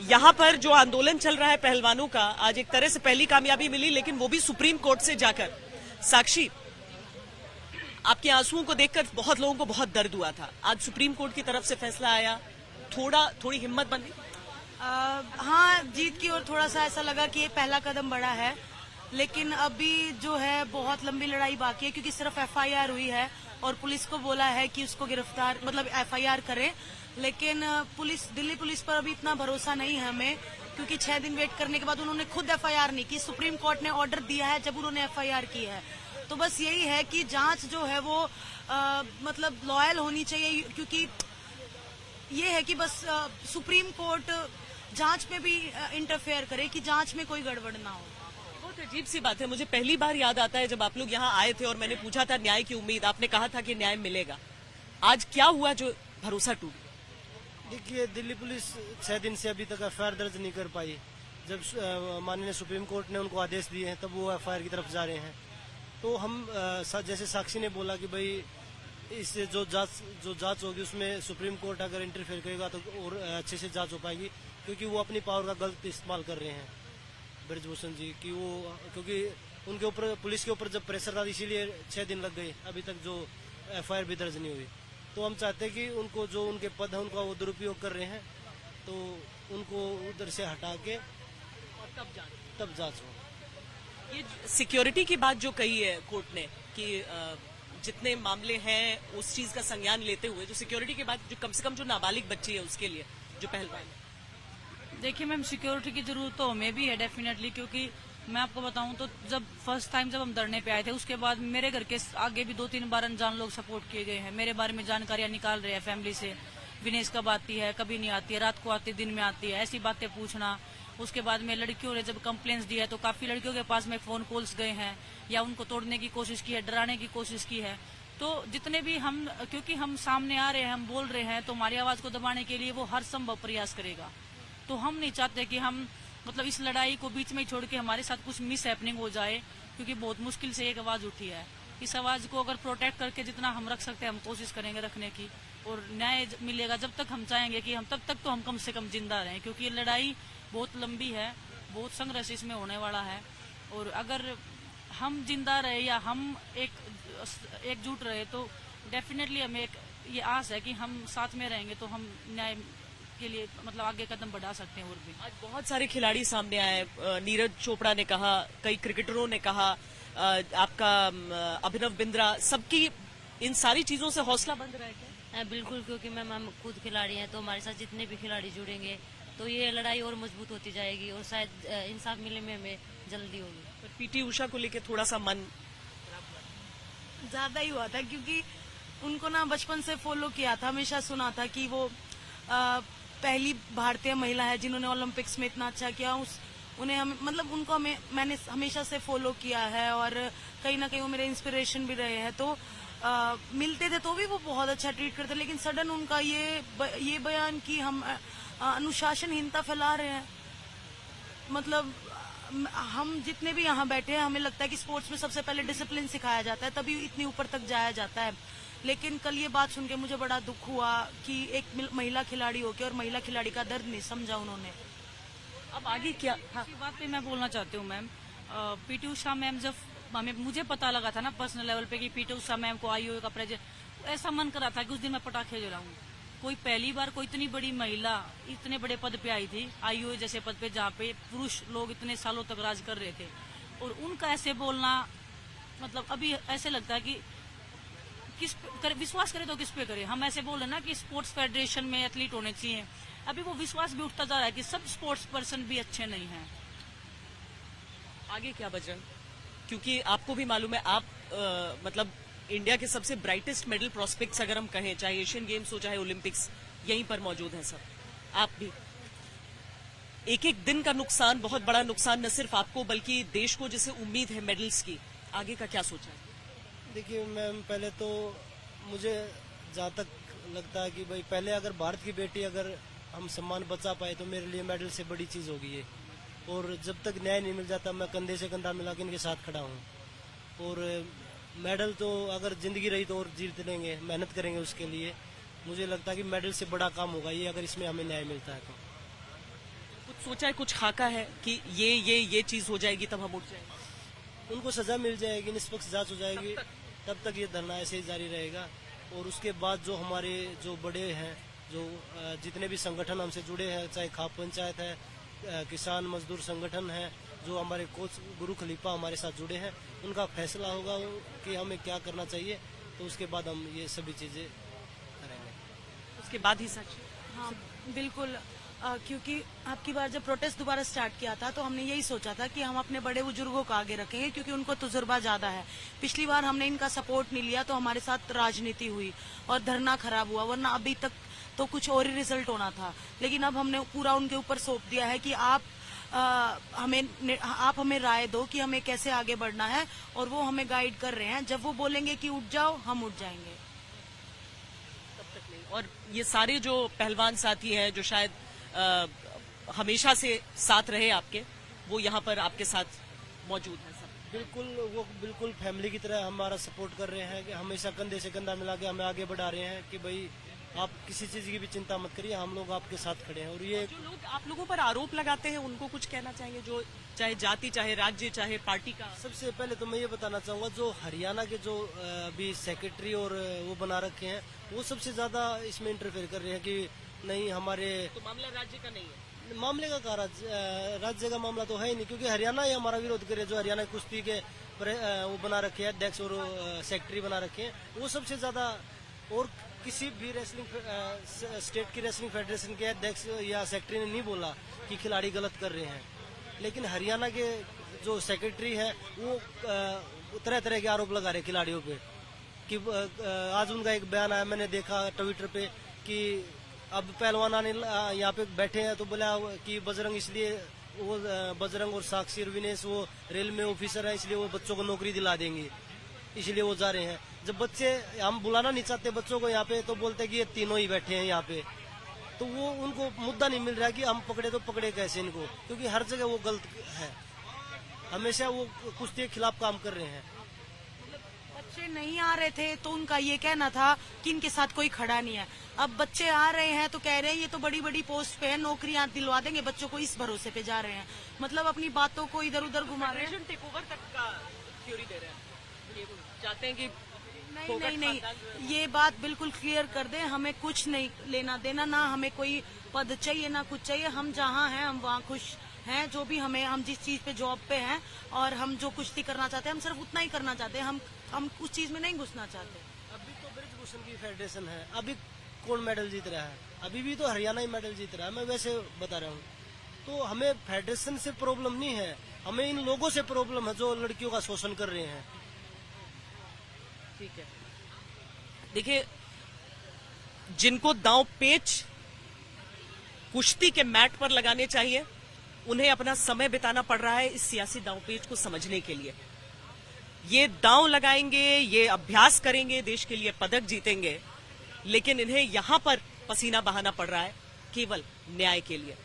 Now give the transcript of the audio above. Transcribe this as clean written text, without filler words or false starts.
यहाँ पर जो आंदोलन चल रहा है पहलवानों का, आज एक तरह से पहली कामयाबी मिली, लेकिन वो भी सुप्रीम कोर्ट से जाकर। साक्षी, आपके आंसुओं को देखकर बहुत लोगों को बहुत दर्द हुआ था। आज सुप्रीम कोर्ट की तरफ से फैसला आया, थोड़ी हिम्मत बनी? हाँ, जीत की ओर थोड़ा सा ऐसा लगा कि ये पहला कदम बढ़ा है, लेकिन अभी जो है बहुत लंबी लड़ाई बाकी है, क्योंकि सिर्फ एफआईआर हुई है और पुलिस को बोला है कि उसको गिरफ्तार मतलब एफआईआर करें, लेकिन दिल्ली पुलिस पर अभी इतना भरोसा नहीं है हमें, क्योंकि 6 दिन वेट करने के बाद उन्होंने खुद एफआईआर नहीं की। सुप्रीम कोर्ट ने ऑर्डर दिया है जब उन्होंने एफआईआर की है। तो बस यही है कि जांच जो है वो मतलब लॉयल होनी चाहिए, क्योंकि ये है कि बस सुप्रीम कोर्ट जांच में भी इंटरफेयर करे कि जांच में कोई गड़बड़ ना हो। बहुत अजीब सी बात है, मुझे पहली बार याद आता है जब आप लोग यहाँ आए थे और मैंने पूछा था न्याय की उम्मीद, आपने कहा था कि न्याय मिलेगा। आज क्या हुआ जो भरोसा टूट? देखिए, दिल्ली पुलिस 6 दिन से अभी तक एफआईआर दर्ज नहीं कर पाई। जब माननीय सुप्रीम कोर्ट ने उनको आदेश दिए हैं तब वो एफआईआर की तरफ जा रहे हैं। तो हम जैसे साक्षी ने बोला कि भाई इससे जो जांच होगी उसमें सुप्रीम कोर्ट अगर इंटरफेयर करेगा तो और अच्छे से जांच हो पाएगी, क्योंकि वो अपनी पावर का गलत इस्तेमाल कर रहे हैं ब्रजभूषण जी कि वो, क्योंकि उनके ऊपर पुलिस के ऊपर जब प्रेशर था इसीलिए 6 दिन लग गए, अभी तक जो एफआईआर भी दर्ज नहीं हुई। तो हम चाहते हैं कि उनको जो उनके पद है उनका वो दुरुपयोग कर रहे हैं, तो उनको उधर से हटा के और तब जांच हो। ये सिक्योरिटी की बात जो कही है कोर्ट ने कि जितने मामले हैं उस चीज का संज्ञान लेते हुए जो सिक्योरिटी के बाद जो कम से कम जो नाबालिग बच्ची है उसके लिए जो पहलवान है। देखिए मैम, सिक्योरिटी की जरूरत तो हमें भी है डेफिनेटली, क्योंकि मैं आपको बताऊं तो जब फर्स्ट टाइम जब हम धरने पे आए थे उसके बाद मेरे घर के आगे भी 2-3 बार अनजान लोग सपोर्ट किए गए हैं, मेरे बारे में जानकारियां निकाल रहे हैं फैमिली से। विनेश कब आती है, कभी नहीं आती है, रात को आती है, दिन में आती है, ऐसी बातें पूछना। उसके बाद में लड़कियों ने जब कंप्लेंट्स दिया है तो काफी लड़कियों के पास में फोन कॉल्स गए हैं या उनको तोड़ने की कोशिश की है, डराने की कोशिश की है। तो जितने भी हम, क्योंकि हम सामने आ रहे हैं, हम बोल रहे हैं, तो हमारी आवाज को दबाने के लिए वो हर संभव प्रयास करेगा। तो हम नहीं चाहते कि हम मतलब इस लड़ाई को बीच में ही छोड़ के हमारे साथ कुछ मिस हैपनिंग हो जाए, क्योंकि बहुत मुश्किल से एक आवाज उठी है। इस आवाज को अगर प्रोटेक्ट करके जितना हम रख सकते हैं हम कोशिश करेंगे रखने की, और न्याय मिलेगा जब तक हम चाहेंगे कि हम तब तक तो हम कम से कम जिंदा रहें, क्योंकि ये लड़ाई बहुत लंबी है, बहुत संघर्ष इसमें होने वाला है। और अगर हम जिंदा रहे या हम एकजुट रहे तो डेफिनेटली हमें एक ये आस है कि हम साथ में रहेंगे तो हम न्याय के लिए मतलब आगे कदम बढ़ा सकते हैं। और भी आज बहुत सारे खिलाड़ी सामने आए, नीरज चोपड़ा ने कहा, कई क्रिकेटरों ने कहा, आपका अभिनव बिंद्रा, सबकी इन सारी चीजों से हौसला बंद रहा है क्या? बिल्कुल, क्योंकि मैम हम खुद खिलाड़ी हैं, तो हमारे साथ जितने भी खिलाड़ी जुड़ेंगे तो ये लड़ाई और मजबूत होती जाएगी और शायद इंसाफ मिलने में हमें जल्दी होगी। पर पीटी उषा को लेकर थोड़ा सा मन ज्यादा ही हुआ था, क्योंकि उनको ना बचपन से फॉलो किया था, हमेशा सुना था कि वो पहली भारतीय महिला है जिन्होंने ओलंपिक्स में इतना अच्छा किया। उन्हें मतलब उनको मैंने हमेशा से फॉलो किया है और कहीं ना कहीं वो मेरे इंस्पिरेशन भी रहे हैं। तो मिलते थे तो भी वो बहुत अच्छा ट्रीट करते, लेकिन सडन उनका ये बयान कि हम अनुशासनहीनता फैला रहे हैं। मतलब हम जितने भी यहाँ बैठे हैं हमें लगता है कि स्पोर्ट्स में सबसे पहले डिसिप्लिन सिखाया जाता है, तभी इतनी ऊपर तक जाया जाता है। लेकिन कल ये बात सुन के मुझे बड़ा दुख हुआ कि एक महिला खिलाड़ी होके और महिला खिलाड़ी का दर्द नहीं समझा उन्होंने। अब आगे क्या? इसी बात पे मैं बोलना चाहती हूँ मैम, पीटी उषा मैम जब मुझे पता लगा था ना पर्सनल लेवल पे कि पीटी उषा मैम को आईओए का प्रेसिडेंट, ऐसा मन करा था कि उस दिन मैं पटाखे जलाऊं। कोई पहली बार कोई इतनी बड़ी महिला इतने बड़े पद पे आई थी, आईओए जैसे पद पे, जहाँ पे पुरुष लोग इतने सालों तक राज कर रहे थे, और उनका ऐसे बोलना मतलब अभी ऐसे लगता है कि विश्वास करे तो किस पे करे। हम ऐसे बोल रहे ना कि स्पोर्ट्स फेडरेशन में एथलीट होने चाहिए, अभी वो विश्वास भी उठता जा रहा है कि सब स्पोर्ट्स पर्सन भी अच्छे नहीं हैं। आगे क्या बजरंग? क्योंकि आपको भी मालूम है आप मतलब इंडिया के सबसे ब्राइटेस्ट मेडल प्रोस्पेक्ट्स अगर हम कहें, चाहे एशियन गेम्स हो चाहे ओलंपिक्स, यहीं पर मौजूद हैं सब। आप भी एक एक दिन का नुकसान, बहुत बड़ा नुकसान, न सिर्फ आपको बल्कि देश को जिसे उम्मीद है मेडल्स की, आगे का क्या सोचा है? देखिए मैम, पहले तो मुझे जहाँ तक लगता है कि भाई पहले अगर भारत की बेटी अगर हम सम्मान बचा पाए तो मेरे लिए मेडल से बड़ी चीज़ होगी ये। और जब तक न्याय नहीं मिल जाता मैं कंधे से कंधा मिला के इनके साथ खड़ा हूँ। और मेडल तो अगर जिंदगी रही तो और जीत लेंगे, मेहनत करेंगे उसके लिए। मुझे लगता है कि मेडल से बड़ा काम होगा ये अगर इसमें हमें न्याय मिलता है तो। सोचा है, कुछ खाका है कि ये चीज हो जाएगी तब हम उठ जाएंगे? उनको सजा मिल जाएगी, निष्पक्ष जांच हो जाएगी, तब तक ये धरना ऐसे ही जारी रहेगा। और उसके बाद जो हमारे जो बड़े हैं, जो जितने भी संगठन हमसे जुड़े हैं, चाहे खाप पंचायत है, किसान मजदूर संगठन है, जो हमारे कोच गुरु खलीफा हमारे साथ जुड़े हैं, उनका फैसला होगा कि हमें क्या करना चाहिए, तो उसके बाद हम ये सभी चीजें करेंगे। उसके बाद ही सच। हाँ बिल्कुल, क्योंकि आपकी बार जब प्रोटेस्ट दोबारा स्टार्ट किया था तो हमने यही सोचा था कि हम अपने बड़े बुजुर्गों को आगे रखेंगे, क्योंकि उनको तजुर्बा ज्यादा है। पिछली बार हमने इनका सपोर्ट नहीं लिया तो हमारे साथ राजनीति हुई और धरना खराब हुआ, वरना अभी तक तो कुछ और ही रिजल्ट होना था। लेकिन अब हमने पूरा उनके ऊपर सौंप दिया है कि आप हमें राय दो कि हमें कैसे आगे बढ़ना है, और वो हमें गाइड कर रहे हैं। जब वो बोलेंगे कि उठ जाओ, हम उठ जाएंगे। और ये सारे जो पहलवान साथी हैं जो शायद हमेशा से साथ रहे आपके, वो यहाँ पर आपके साथ मौजूद हैं सब? बिल्कुल, वो बिल्कुल फैमिली की तरह हमारा सपोर्ट कर रहे हैं, कि हमेशा कंधे से कंधा मिला के हमें आगे बढ़ा रहे हैं कि भाई आप किसी चीज की भी चिंता मत करिए, हम लोग आपके साथ खड़े हैं। और ये जो लोग आप लोगों पर आरोप लगाते हैं उनको कुछ कहना चाहेंगे, जो चाहे जाति, चाहे राज्य, चाहे पार्टी का? सबसे पहले तो मैं ये बताना चाहूंगा, जो हरियाणा के जो अभी सेक्रेटरी और वो बना रखे हैं, वो सबसे ज्यादा इसमें इंटरफेयर कर रहे हैं कि नहीं हमारे। तो मामला राज्य का नहीं है? मामले का कहा राज्य का मामला तो है ही नहीं, क्योंकि हरियाणा ही हमारा विरोध करे। जो हरियाणा कुश्ती के वो बना रखे हैं अध्यक्ष और सेक्रेटरी बना रखे हैं, वो सबसे ज्यादा। और किसी भी रेसलिंग स्टेट की रेसलिंग फेडरेशन के अध्यक्ष या सेक्रेटरी ने नहीं बोला कि खिलाड़ी गलत कर रहे हैं, लेकिन हरियाणा के जो सेक्रेटरी है वो तरह तरह के आरोप लगा रहे खिलाड़ियों पे। कि आज उनका एक बयान आया, मैंने देखा ट्विटर पे, कि अब पहलवान आने यहाँ पे बैठे हैं तो बोला कि बजरंग, इसलिए वो बजरंग और साक्षी और विनेश वो रेल में ऑफिसर है, इसलिए वो बच्चों को नौकरी दिला देंगे, इसलिए वो जा रहे हैं। जब बच्चे, हम बुलाना नहीं चाहते बच्चों को यहाँ पे, तो बोलते कि ये तीनों ही बैठे हैं यहाँ पे। तो वो उनको मुद्दा नहीं मिल रहा कि हम पकड़े तो पकड़े कैसे इनको, क्योंकि हर जगह वो गलत है, हमेशा वो कुश्ती के खिलाफ काम कर रहे हैं। बच्चे नहीं आ रहे थे तो उनका ये कहना था कि इनके साथ कोई खड़ा नहीं है। अब बच्चे आ रहे हैं तो कह रहे हैं ये तो बड़ी बड़ी पोस्ट पे है, नौकरियां दिलवा देंगे बच्चों को, इस भरोसे पे जा रहे हैं। मतलब अपनी बातों को इधर उधर घुमा रहे हैं। टेक ओवर तक का थ्योरी दे रहे हैं, ये चाहते हैं कि नहीं, ये बात बिल्कुल क्लियर कर दे, हमें कुछ नहीं लेना देना, ना हमें कोई पद चाहिए ना कुछ चाहिए। हम जहाँ हैं हम वहाँ खुश हैं, जो भी हम जिस चीज पे जॉब पे हैं और हम जो कुश्ती करना चाहते हैं हम सिर्फ उतना ही करना चाहते हैं, हम उस चीज में नहीं घुसना चाहते। अभी तो ब्रिजभूषण की फेडरेशन है, अभी कौन मेडल जीत रहा है? अभी भी तो हरियाणा ही मेडल जीत रहा है, मैं वैसे बता रहा हूँ। तो हमें फेडरेशन से प्रॉब्लम नहीं है, हमें इन लोगों से प्रॉब्लम है जो लड़कियों का शोषण कर रहे हैं। ठीक है, देखिए, जिनको दांव पेच कुश्ती के मैट पर लगाने चाहिए, उन्हें अपना समय बिताना पड़ रहा है इस सियासी दांव पेच को समझने के लिए। ये दांव लगाएंगे, ये अभ्यास करेंगे, देश के लिए पदक जीतेंगे, लेकिन इन्हें यहां पर पसीना बहाना पड़ रहा है केवल न्याय के लिए।